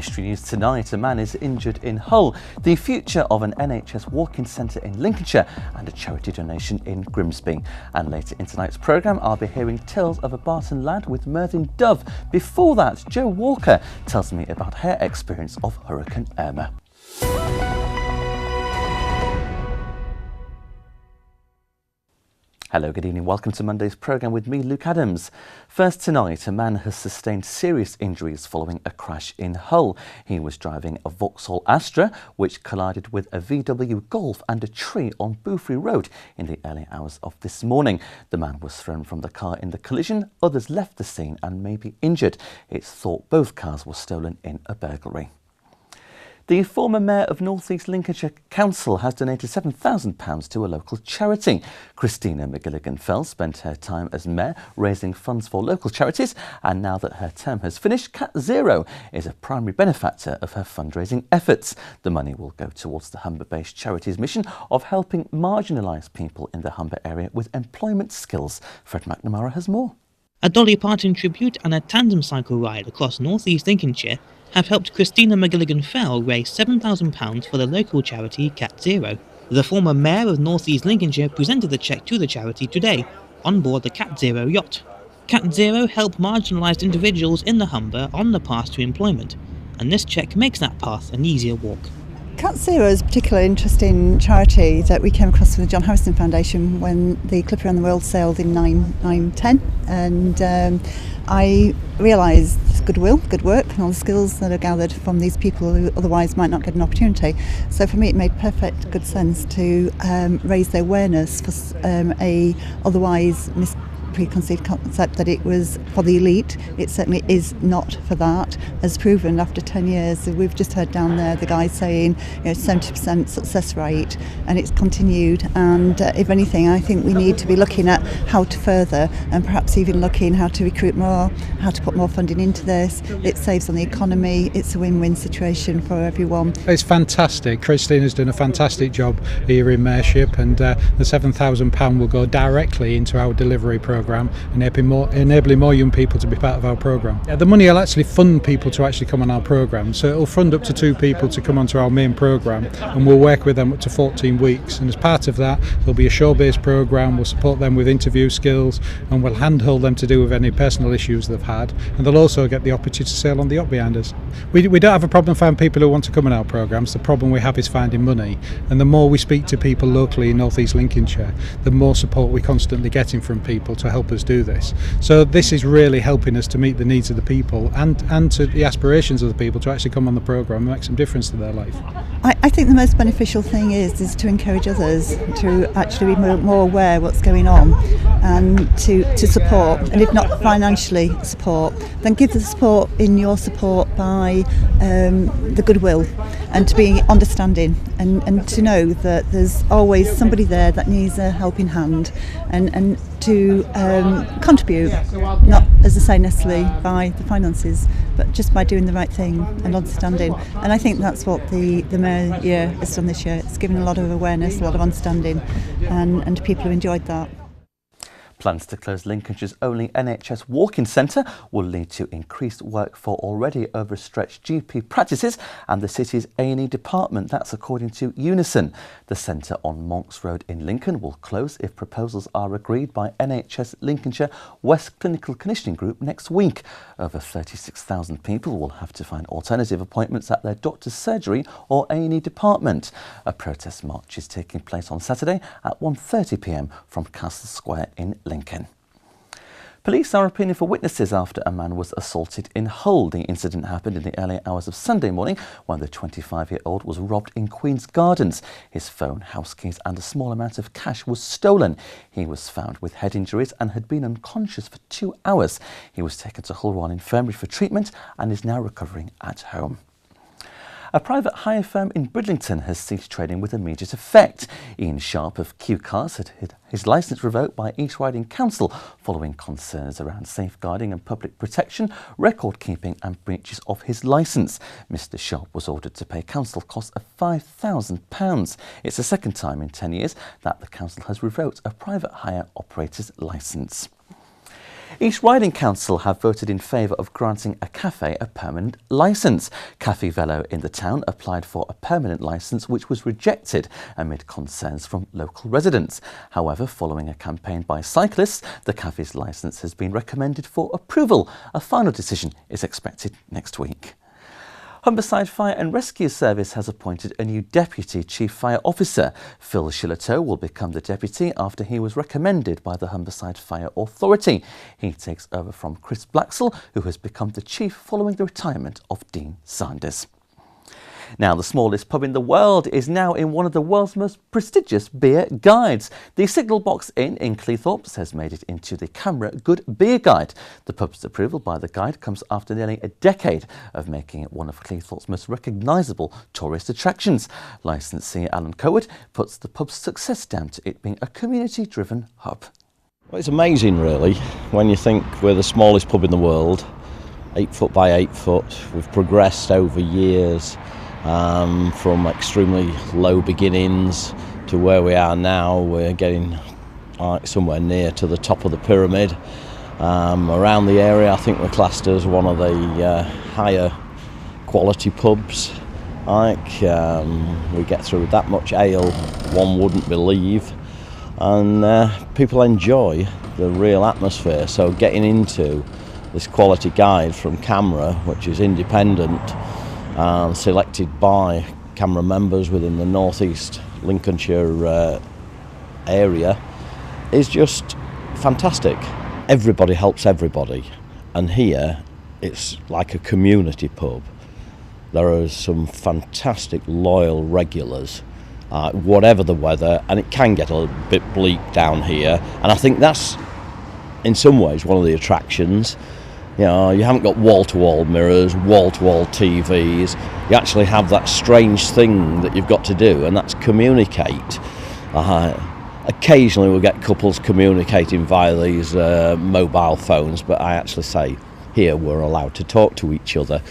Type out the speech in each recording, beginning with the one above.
High Street News tonight, a man is injured in Hull, the future of an NHS walk-in centre in Lincolnshire and a charity donation in Grimsby. And later in tonight's programme I'll be hearing tales of a Barton lad with Mervin dove. Before that, Jo Walker tells me about her experience of Hurricane Irma. Hello, good evening. Welcome to Monday's programme with me, Luke Adams. First tonight, a man has sustained serious injuries following a crash in Hull. He was driving a Vauxhall Astra, which collided with a VW Golf and a tree on Boothry Road in the early hours of this morning. The man was thrown from the car in the collision. Others left the scene and may be injured. It's thought both cars were stolen in a burglary. The former Mayor of North East Lincolnshire Council has donated £7,000 to a local charity. Christina McGilligan-Fell spent her time as Mayor raising funds for local charities, and now that her term has finished, Cat Zero is a primary benefactor of her fundraising efforts. The money will go towards the Humber-based charity's mission of helping marginalised people in the Humber area with employment skills. Fred McNamara has more. A Dolly Parton tribute and a tandem cycle ride across North East Lincolnshire have helped Christina McGilligan-Fell raise £7,000 for the local charity Cat Zero. The former Mayor of North East Lincolnshire presented the cheque to the charity today on board the Cat Zero yacht. Cat Zero help marginalised individuals in the Humber on the path to employment, and this cheque makes that path an easier walk. Cat Zero is a particularly interesting charity that we came across from the John Harrison Foundation when the Clipper around the World sailed in 910, and I realised goodwill, good work and all the skills that are gathered from these people who otherwise might not get an opportunity. So for me it made perfect good sense to raise the awareness for a otherwise preconceived concept that it was for the elite. It certainly is not for that, as proven after 10 years. We've just heard down there the guy saying 70% success rate, and it's continued, and if anything I think we need to be looking at how to further, and perhaps even looking how to recruit more, how to put more funding into this. It saves on the economy, it's a win-win situation for everyone. It's fantastic. Christina's done a fantastic job here in Mayorship, and the £7,000 will go directly into our delivery programme, enabling more young people to be part of our programme. The money will actually fund people to actually come on our programme, so it'll fund up to 2 people to come onto our main programme, and we'll work with them up to 14 weeks, and as part of that there'll be a show-based programme. We'll support them with interview skills, and we'll handhold them to do with any personal issues they've had, and they'll also get the opportunity to sail on the yacht behind us. We don't have a problem finding people who want to come on our programmes. The problem we have is finding money, and the more we speak to people locally in North East Lincolnshire, the more support we're constantly getting from people to help us do this. So this is really helping us to meet the needs of the people and to the aspirations of the people to actually come on the programme and make some difference to their life. I think the most beneficial thing is to encourage others to actually be more aware of what's going on, and to support, and if not financially support, then give the support in your support by the goodwill, and to be understanding, and to know that there's always somebody there that needs a helping hand, and to contribute, not as I say necessarily by the finances, but just by doing the right thing and understanding. And I think that's what the Mayor has done this year. It's given a lot of awareness, a lot of understanding, and people have enjoyed that. Plans to close Lincolnshire's only NHS walk-in centre will lead to increased work for already overstretched GP practices and the city's A&E department. That's according to Unison. The centre on Monks Road in Lincoln will close if proposals are agreed by NHS Lincolnshire West Clinical Conditioning Group next week. Over 36,000 people will have to find alternative appointments at their doctor's surgery or A&E department. A protest march is taking place on Saturday at 1:30 p.m. from Castle Square in Lincoln. Police are appealing for witnesses after a man was assaulted in Hull. The incident happened in the early hours of Sunday morning when the 25-year-old was robbed in Queen's Gardens. His phone, house keys and a small amount of cash was stolen. He was found with head injuries and had been unconscious for 2 hours. He was taken to Hull Royal Infirmary for treatment and is now recovering at home. A private hire firm in Bridlington has ceased trading with immediate effect. Ian Sharp of Q Cars had his licence revoked by East Riding Council following concerns around safeguarding and public protection, record keeping and breaches of his licence. Mr Sharp was ordered to pay council costs of £5,000. It's the second time in 10 years that the council has revoked a private hire operator's licence. East Riding Council have voted in favour of granting a cafe a permanent licence. Cafe Velo in the town applied for a permanent licence which was rejected amid concerns from local residents. However, following a campaign by cyclists, the cafe's licence has been recommended for approval. A final decision is expected next week. Humberside Fire and Rescue Service has appointed a new Deputy Chief Fire Officer. Phil Shillitoe will become the Deputy after he was recommended by the Humberside Fire Authority. He takes over from Chris Blaxell, who has become the Chief following the retirement of Dean Sanders. Now, the smallest pub in the world is now in one of the world's most prestigious beer guides. The Signal Box Inn in Cleethorpes has made it into the CAMRA Good Beer Guide. The pub's approval by the guide comes after nearly a decade of making it one of Cleethorpes' most recognisable tourist attractions. Licensee Alan Coward puts the pub's success down to it being a community-driven hub. Well, it's amazing, really, when you think we're the smallest pub in the world, 8 foot by 8 foot. We've progressed over years. From extremely low beginnings to where we are now. We're getting somewhere near to the top of the pyramid. Around the area, I think we're classed as one of the higher quality pubs. We get through that much ale one wouldn't believe, and people enjoy the real atmosphere. So getting into this quality guide from CAMRA, which is independent, selected by CAMRA members within the North East Lincolnshire area, is just fantastic. Everybody helps everybody, and here it's like a community pub. There are some fantastic loyal regulars, whatever the weather, and it can get a bit bleak down here, and I think that's in some ways one of the attractions. You know, you haven't got wall-to-wall mirrors, wall-to-wall TVs. You actually have that strange thing that you've got to do, and that's communicate. Occasionally we'll get couples communicating via these mobile phones, but I actually say here we're allowed to talk to each other,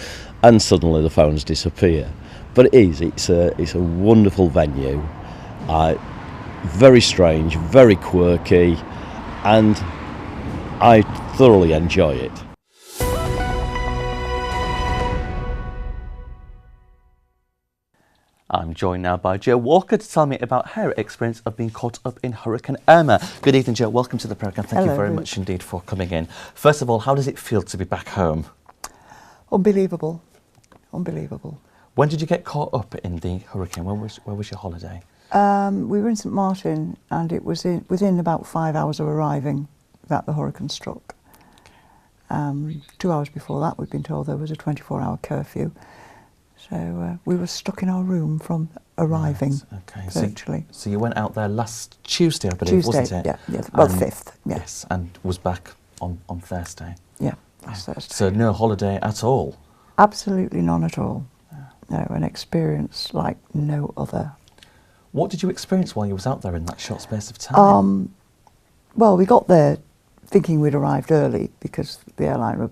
and suddenly the phones disappear. But it's a wonderful venue, very strange, very quirky, and I thoroughly enjoy it. I'm joined now by Jo Walker to tell me about her experience of being caught up in Hurricane Irma. Good evening, Jo. Welcome to the programme. Thank you very much indeed for coming in. First of all, how does it feel to be back home? Unbelievable. Unbelievable. When did you get caught up in the hurricane? Where was your holiday? We were in St Martin, and it was within about 5 hours of arriving that the hurricane struck. 2 hours before that, we'd been told there was a 24-hour curfew. So we were stuck in our room from arriving, right. Okay. virtually. So you went out there last Tuesday, I believe, wasn't it? Yeah, well, 5th. Yeah. Yes, and was back on Thursday. Yeah, last Thursday. So no holiday at all? Absolutely none at all. No, an experience like no other. What did you experience while you was out there in that short space of time? Well, we got there thinking we'd arrived early because the airline were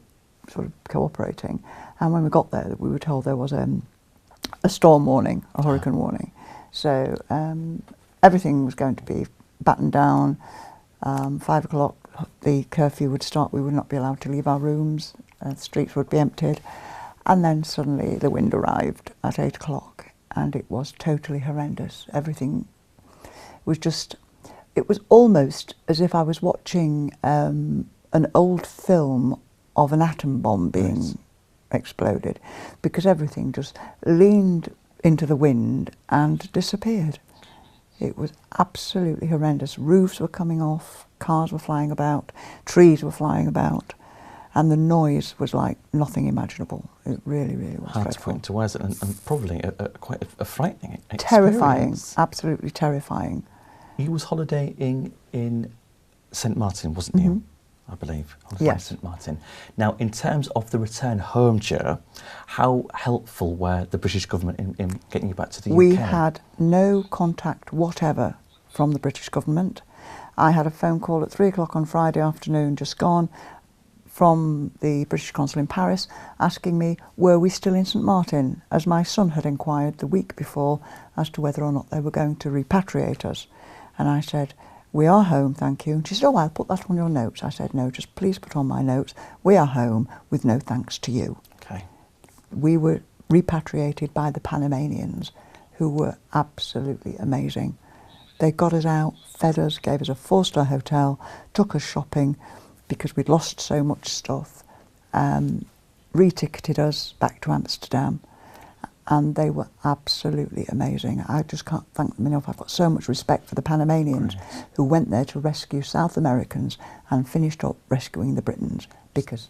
sort of cooperating. And when we got there, we were told there was a storm warning, a hurricane warning. So everything was going to be battened down. 5 o'clock, the curfew would start. We would not be allowed to leave our rooms. The streets would be emptied. And then suddenly the wind arrived at 8 o'clock, and it was totally horrendous. Everything was just, it was almost as if I was watching an old film of an atom bomb being exploded, because everything just leaned into the wind and disappeared. It was absolutely horrendous. Roofs were coming off, cars were flying about, trees were flying about, and the noise was like nothing imaginable. It really, really was hard dreadful. to put into words, and probably quite a frightening experience. Terrifying, absolutely terrifying. You was holidaying in St Martin, wasn't you? I believe, yes. St Martin. Now, in terms of the return home, Jo, how helpful were the British government in getting you back to the UK? We had no contact whatever from the British government. I had a phone call at 3 o'clock on Friday afternoon, just gone, from the British consul in Paris, asking me, were we still in St Martin, as my son had inquired the week before as to whether or not they were going to repatriate us. And I said, We are home, thank you. And she said, oh, I'll put that on your notes. I said, no, just please put on my notes. We are home with no thanks to you. Okay. We were repatriated by the Panamanians, who were absolutely amazing. They got us out, fed us, gave us a 4-star hotel, took us shopping because we'd lost so much stuff, re-ticketed us back to Amsterdam, and they were absolutely amazing. I just can't thank them enough. I've got so much respect for the Panamanians who went there to rescue South Americans and finished up rescuing the Britons because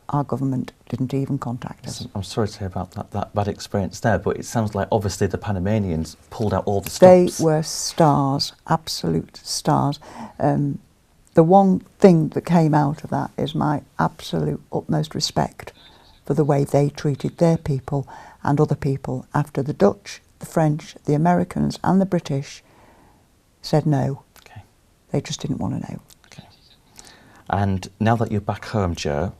our government didn't even contact us. I'm sorry to hear about that bad experience there, but it sounds like obviously the Panamanians pulled out all the stops. They were stars, absolute stars. The one thing that came out of that is my absolute utmost respect for the way they treated their people and other people after the Dutch, the French, the Americans and the British said no. Okay. They just didn't want to know. Okay. And now that you're back home, Jo,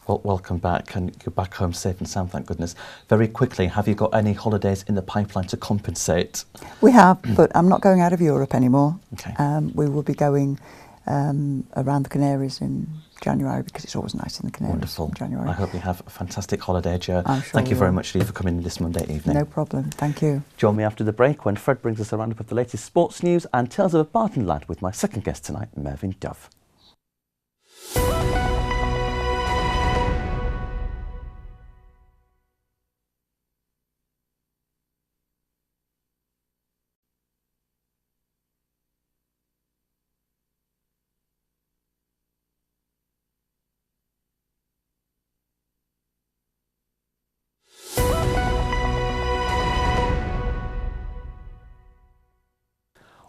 well, welcome back, and you're back home safe and sound, thank goodness. Very quickly, have you got any holidays in the pipeline to compensate? We have, but I'm not going out of Europe anymore. Okay. We will be going around the Canaries in January because it's always nice in the Canaries. Wonderful. In January. I hope you have a fantastic holiday, Jo. I'm sure Thank you we very will. much, Lee, for coming in this Monday evening. No problem, thank you. Join me after the break when Fred brings us a roundup of the latest sports news and tales of a Barton lad with my second guest tonight, Mervin Dove.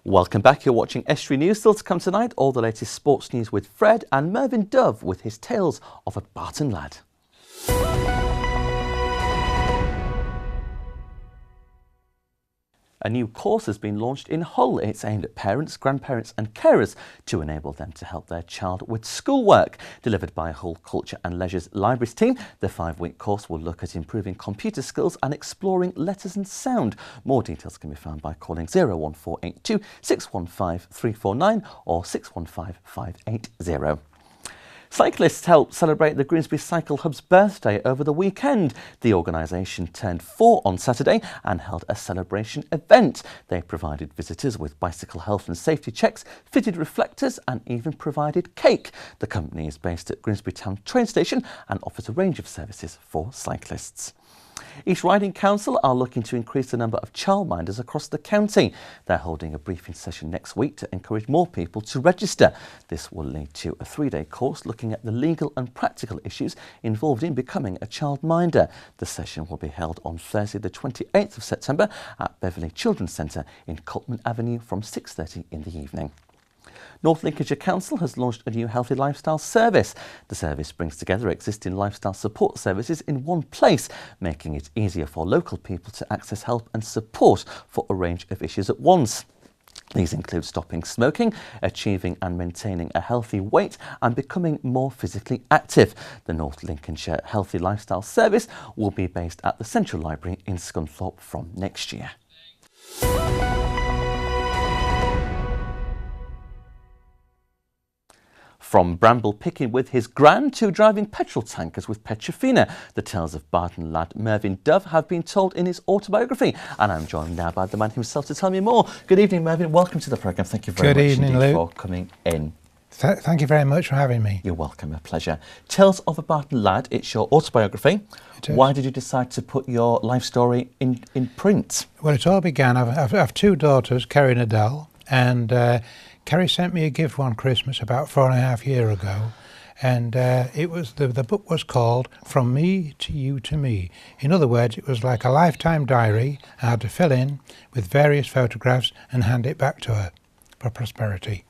Welcome back, you're watching Estuary News. Still to come tonight, all the latest sports news with Fred and Mervin Dove with his tales of a Barton lad. A new course has been launched in Hull. It's aimed at parents, grandparents and carers to enable them to help their child with schoolwork. Delivered by Hull Culture and Leisure's Libraries team, the 5-week course will look at improving computer skills and exploring letters and sound. More details can be found by calling 01482 615 349 or 615 580. Cyclists helped celebrate the Grimsby Cycle Hub's birthday over the weekend. The organisation turned 4 on Saturday and held a celebration event. They provided visitors with bicycle health and safety checks, fitted reflectors and even provided cake. The company is based at Grimsby Town train station and offers a range of services for cyclists. East Riding Council are looking to increase the number of childminders across the county. They're holding a briefing session next week to encourage more people to register. This will lead to a 3-day course looking at the legal and practical issues involved in becoming a childminder. The session will be held on Thursday the 28th of September at Beverley Children's Centre in Coltman Avenue from 6:30 in the evening. North Lincolnshire Council has launched a new healthy lifestyle service. The service brings together existing lifestyle support services in one place, making it easier for local people to access help and support for a range of issues at once. These include stopping smoking, achieving and maintaining a healthy weight and becoming more physically active. The North Lincolnshire Healthy Lifestyle Service will be based at the Central Library in Scunthorpe from next year. From bramble picking with his gran to driving petrol tankers with Petrofina, the tales of Barton lad Mervin Dove have been told in his autobiography. And I'm joined now by the man himself to tell me more. Good evening, Mervin. Welcome to the programme. Thank you very much indeed for coming in. Thank you very much for having me. You're welcome, a pleasure. Tales of a Barton lad, it's your autobiography. It is. Why did you decide to put your life story in print? Well, it all began, I have 2 daughters, Kerry and Adele, and Kerry sent me a gift one Christmas about 4.5 years ago, and it was the book was called From Me to You to Me. In other words, it was like a lifetime diary I had to fill in with various photographs and hand it back to her for prosperity.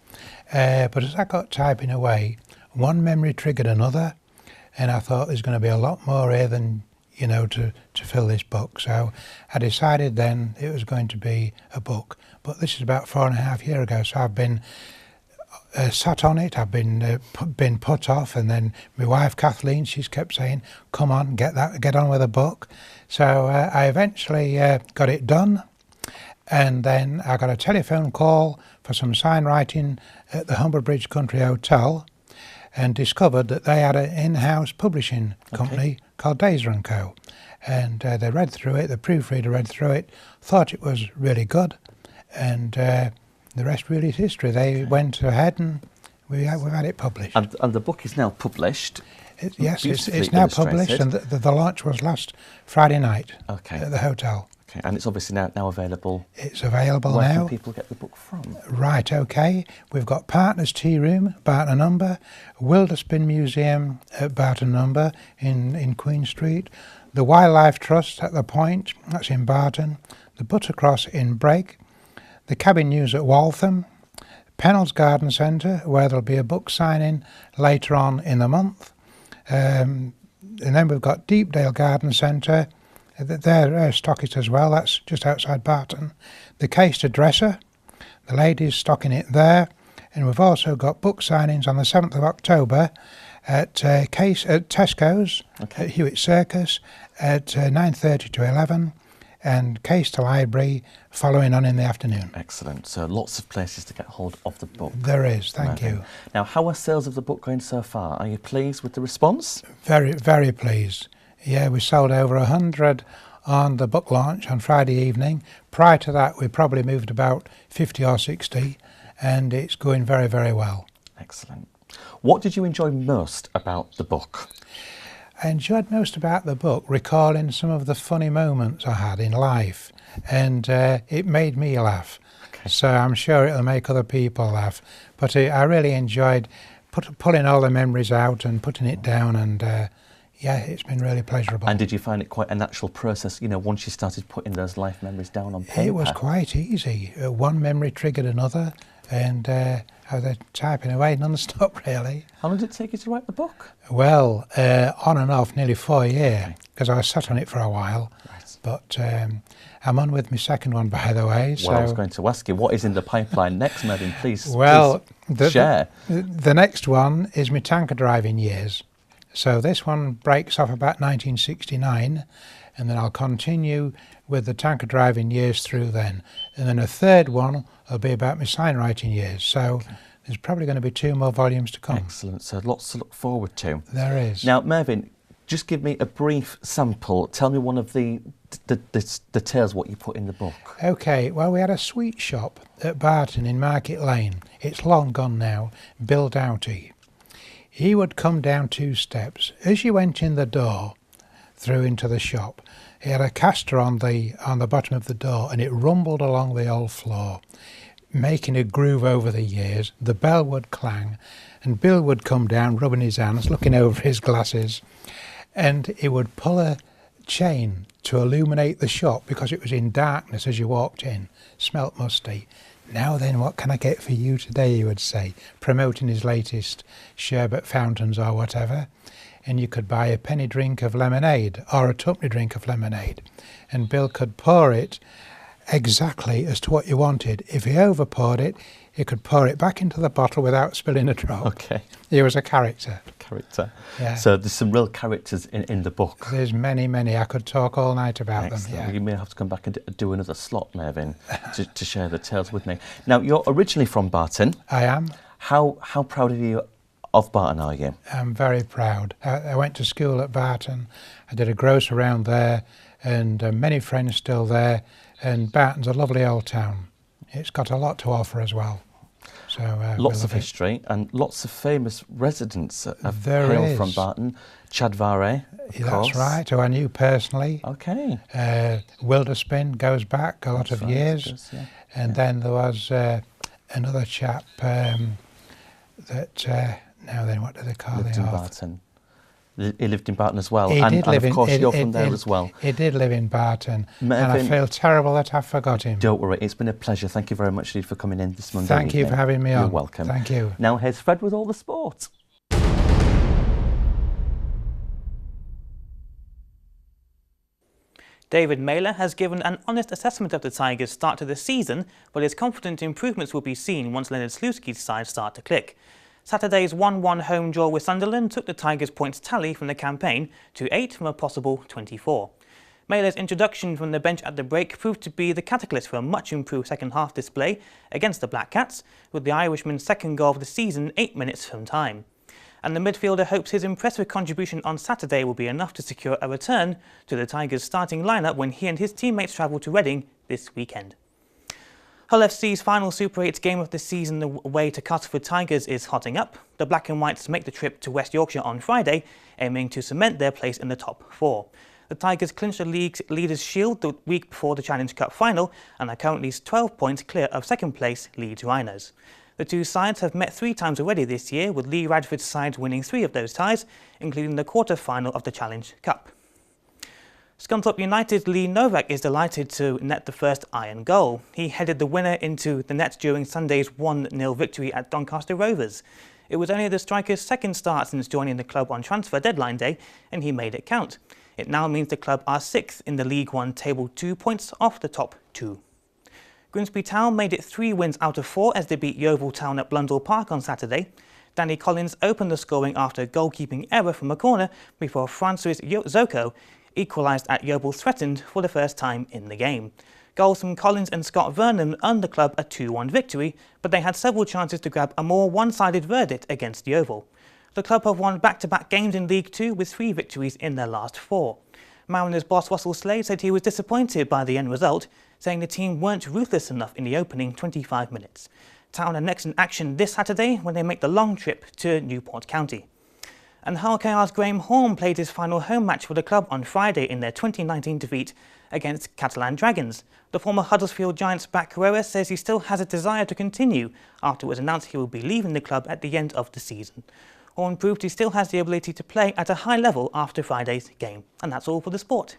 But as I got typing away, one memory triggered another, and I thought there's going to be a lot more here than, you know, to fill this book. So I decided then it was going to be a book. But this is about 4.5 years ago, so I've been sat on it, I've been put off, and then my wife Kathleen, she's kept saying, come on, get on with the book. So I eventually got it done, and then I got a telephone call for some sign writing at the Humber Bridge Country Hotel, and discovered that they had an in-house publishing company called Dazer & Co. And they read through it, the proofreader read through it, thought it was really good, and the rest really is history. They went ahead and we've had it published. And the book is now published? Yes, it's now published, and the launch was last Friday night at the hotel. Okay, and it's obviously now available. It's available Where now. can people get the book from? Right, okay. We've got Partners Tea Room, Barton Number, Wilderspin Museum at Barton Number in Queen Street, the Wildlife Trust at the Point, that's in Barton, the Buttercross in Brake, the Cabin News at Waltham, Pennell's Garden Centre, where there'll be a book signing later on in the month, and then we've got Deepdale Garden Centre. They're stocking as well, that's just outside Barton. The Caister Dresser, the ladies stocking it there. And we've also got book signings on the 7th of October at Tesco's, at Hewitt Circus, at 9:30 to 11, and Caister Library following on in the afternoon. Excellent. So lots of places to get hold of the book. There is, thank you. Now, how are sales of the book going so far? Are you pleased with the response? Very, very pleased. Yeah, we sold over 100 on the book launch on Friday evening. Prior to that, we probably moved about 50 or 60, and it's going very, very well. Excellent. What did you enjoy most about the book? I enjoyed most about the book recalling some of the funny moments I had in life, and it made me laugh. So I'm sure it'll make other people laugh. But I really enjoyed pulling all the memories out and putting it down, and yeah, it's been really pleasurable. And did you find it quite a natural process, you know, once you started putting those life memories down on paper? It was quite easy. One memory triggered another, and I was typing away non-stop, really. How long did it take you to write the book? Well, on and off, nearly 4 years, because I was sat on it for a while. Right. But I'm on with my second one, by the way. Well, I was going to ask you, what is in the pipeline next, Mervin? Please, share. The the next one is my tanker driving years. So this one breaks off about 1969, and then I'll continue with the tanker driving years through then. And then a third one will be about my sign writing years. So there's probably going to be 2 more volumes to come. Excellent. So lots to look forward to. There is. Now, Mervin, just give me a brief sample. Tell me one of the tales what you put in the book. Okay, well, we had a sweet shop at Barton in Market Lane. It's long gone now. Bill Doughty. He would come down 2 steps. As you went in the door, through into the shop, he had a caster on the bottom of the door, and it rumbled along the old floor, making a groove over the years. The bell would clang, and Bill would come down, rubbing his hands, looking over his glasses, and he would pull a chain to illuminate the shop because it was in darkness as you walked in. Smelt musty. Now then, what can I get for you today, he would say, promoting his latest sherbet fountains or whatever. And you could buy a penny drink of lemonade or a twopenny drink of lemonade. And Bill could pour it exactly as to what you wanted. If he over-poured it, he could pour it back into the bottle without spilling a drop. Okay. He was a character. Yeah. So there's some real characters in the book. There's many, many. I could talk all night about them. Yeah. You may have to come back and do another slot, Mervin, to share the tales with me. Now, you're originally from Barton. I am. How proud of Barton are you? I'm very proud. I went to school at Barton. I did a gross around there, and many friends still there. And Barton's a lovely old town. It's got a lot to offer as well. So lots of history and lots of famous residents have hailed from Barton. Chad Vare, of course. That's right, who I knew personally. Okay. Wilderspin goes back a lot of years. And then there was another chap that, now then, what do they call lived in Barton. He lived in Barton as well, and of course you're from there as well. He did live in Barton, Mervin, and I feel terrible that I forgot him. Don't worry, it's been a pleasure. Thank you very much indeed for coming in this Monday Thank evening. you for having me on. You're welcome. Thank you. Now here's Fred with all the sport. David Mailer has given an honest assessment of the Tigers' start to the season, but is confident improvements will be seen once Leonard Slutsky's side start to click. Saturday's 1-1 home draw with Sunderland took the Tigers' points tally from the campaign to 8 from a possible 24. Mailer's introduction from the bench at the break proved to be the catalyst for a much improved second half display against the Black Cats, with the Irishman's second goal of the season 8 minutes from time. And the midfielder hopes his impressive contribution on Saturday will be enough to secure a return to the Tigers' starting lineup when he and his teammates travel to Reading this weekend. Hull FC's final Super 8 game of the season away to Castleford Tigers is hotting up. The Black and Whites make the trip to West Yorkshire on Friday, aiming to cement their place in the top 4. The Tigers clinched the league's Leaders' Shield the week before the Challenge Cup final and are currently 12 points clear of second place Leeds Rhinos. The two sides have met 3 times already this year, with Lee Radford's side winning 3 of those ties, including the quarter-final of the Challenge Cup. Scunthorpe United's Lee Novak is delighted to net the first Iron goal. He headed the winner into the net during Sunday's 1-0 victory at Doncaster Rovers. It was only the striker's second start since joining the club on transfer deadline day, and he made it count. It now means the club are 6th in the League One table, 2 points off the top 2. Grimsby Town made it 3 wins out of 4 as they beat Yeovil Town at Blundell Park on Saturday. Danny Collins opened the scoring after a goalkeeping error from a corner before Francis Zoko equalised at Yeovil threatened for the first time in the game. Goals from Collins and Scott Vernon earned the club a 2-1 victory, but they had several chances to grab a more one-sided verdict against Yeovil. The club have won back-to-back games in League 2 with 3 victories in their last 4. Mariners boss Russell Slade said he was disappointed by the end result, saying the team weren't ruthless enough in the opening 25 minutes. Town are next in action this Saturday when they make the long trip to Newport County. And Hull KR's Graham Horn played his final home match for the club on Friday in their 2019 defeat against Catalan Dragons. The former Huddersfield Giants back Carrera says he still has a desire to continue after it was announced he will be leaving the club at the end of the season. Horn proved he still has the ability to play at a high level after Friday's game. And that's all for the sport.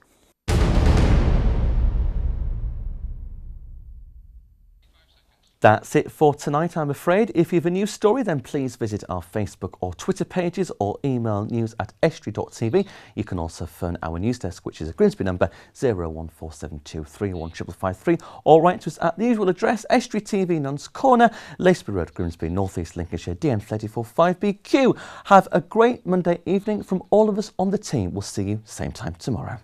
That's it for tonight, I'm afraid. If you have a news story, then please visit our Facebook or Twitter pages or email news@estuary.tv. You can also phone our news desk, which is a Grimsby number 01472315553, or write to us at the usual address, Estuary TV, Nuns Corner, Laceby Road, Grimsby, North East Lincolnshire, DN345BQ. Have a great Monday evening from all of us on the team. We'll see you same time tomorrow.